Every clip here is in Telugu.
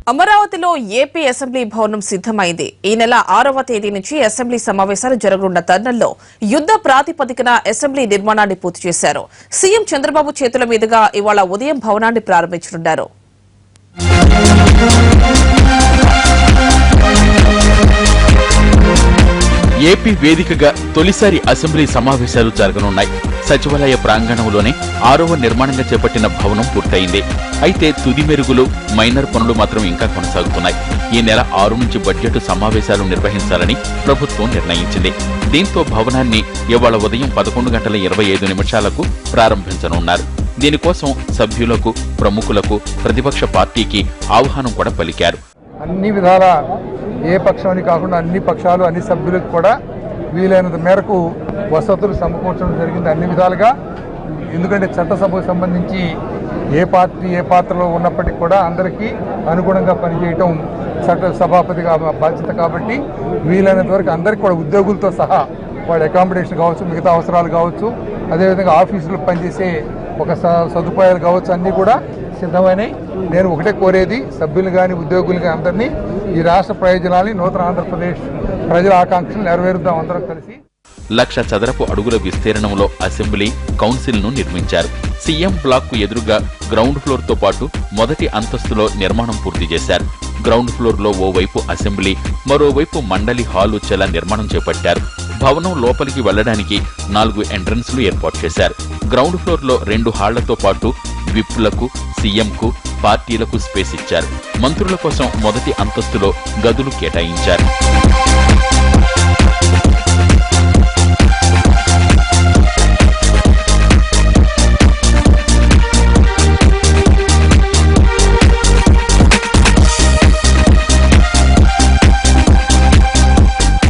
అమరావతిలో ఏపీ అసెంబ్లీ భవనం సిద్దమైంది. ఈ నెల 6వ తేదీ నుంచి అసెంబ్లీ సమావేశాలు జరగనున్న తరుణంలో యుద్ధ ప్రాతిపదికన అసెంబ్లీ నిర్మాణాన్ని పూర్తి చేశారు. సీఎం చంద్రబాబు చేతుల మీదుగా ఇవాళ ఉదయం భవనాన్ని ప్రారంభించనున్నారు. ఏపీ వేదికగా తొలిసారి అసెంబ్లీ సమావేశాలు జరగనున్నాయి. సచివాలయ ప్రాంగణంలోనే 6వ నిర్మాణంగా చేపట్టిన భవనం పూర్తయింది. అయితే తుది మెరుగులు, మైనర్ పనులు మాత్రం ఇంకా కొనసాగుతున్నాయి. ఈ నెల 6 నుంచి బడ్జెట్ సమావేశాలు నిర్వహించాలని ప్రభుత్వం నిర్ణయించింది. దీంతో భవనాన్ని ఇవాళ ఉదయం 11:25 ప్రారంభించనున్నారు. దీనికోసం సభ్యులకు, ప్రముఖులకు, ప్రతిపక్ష పార్టీకి ఆహ్వానం కూడా పలికారు. అన్ని విధాల ఏ పక్షాన్ని కాకుండా అన్ని పక్షాలు, అన్ని సభ్యులకు కూడా వీలైనంత మేరకు వసతులు సమకూర్చడం జరిగింది అన్ని విధాలుగా. ఎందుకంటే చట్టసభకు సంబంధించి ఏ పార్టీ ఏ పాత్రలో ఉన్నప్పటికీ కూడా అందరికీ అనుగుణంగా పనిచేయటం చట్ట సభాపతి బాధ్యత. కాబట్టి వీలైనంత వరకు అందరికీ కూడా ఉద్యోగులతో సహా వాళ్ళ అకామిడేషన్ కావచ్చు, మిగతా అవసరాలు కావచ్చు, అదేవిధంగా ఆఫీసులో పనిచేసే ఒక సదుపాయాలు కావచ్చు, అన్నీ కూడా సిద్ధమైనవి. నేను ఒకటే కోరేది సభ్యులు కానీ ఉద్యోగులు కానీ అందరినీ ఈ రాష్ట్ర ప్రయోజనాన్ని, నూతన ఆంధ్రప్రదేశ్ ప్రజల ఆకాంక్షలు నెరవేరుద్దాం అందరం కలిసి. 1,00,000 చదరపు అడుగుల విస్తీర్ణంలో అసెంబ్లీ కౌన్సిల్ ను నిర్మించారు. సీఎం బ్లాక్ కు ఎదురుగా గ్రౌండ్ ఫ్లోర్ తో పాటు మొదటి అంతస్తులో నిర్మాణం పూర్తి చేశారు. గ్రౌండ్ ఫ్లోర్ లో ఓవైపు అసెంబ్లీ, మరోవైపు మండలి హాల్ వచ్చేలా నిర్మాణం చేపట్టారు. భవనం లోపలికి వెళ్లడానికి 4 ఎంట్రన్స్లు ఏర్పాటు చేశారు. గ్రౌండ్ ఫ్లోర్ లో 2 హాళ్లతో పాటు విప్లకు, సీఎంకు, పార్టీలకు స్పేస్ ఇచ్చారు. మంత్రుల కోసం మొదటి అంతస్తులో గదులు కేటాయించారు.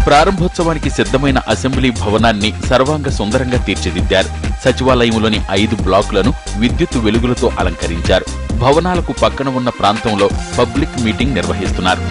ప్రారంభోత్సవానికి సిద్ధమైన అసెంబ్లీ భవనాన్ని సర్వాంగ సుందరంగా తీర్చిదిద్దారు. సచివాలయంలోని 5 బ్లాకులను విద్యుత్ వెలుగులతో అలంకరించారు. భవనాలకు పక్కన ఉన్న ప్రాంతంలో పబ్లిక్ మీటింగ్ నిర్వహిస్తున్నారు.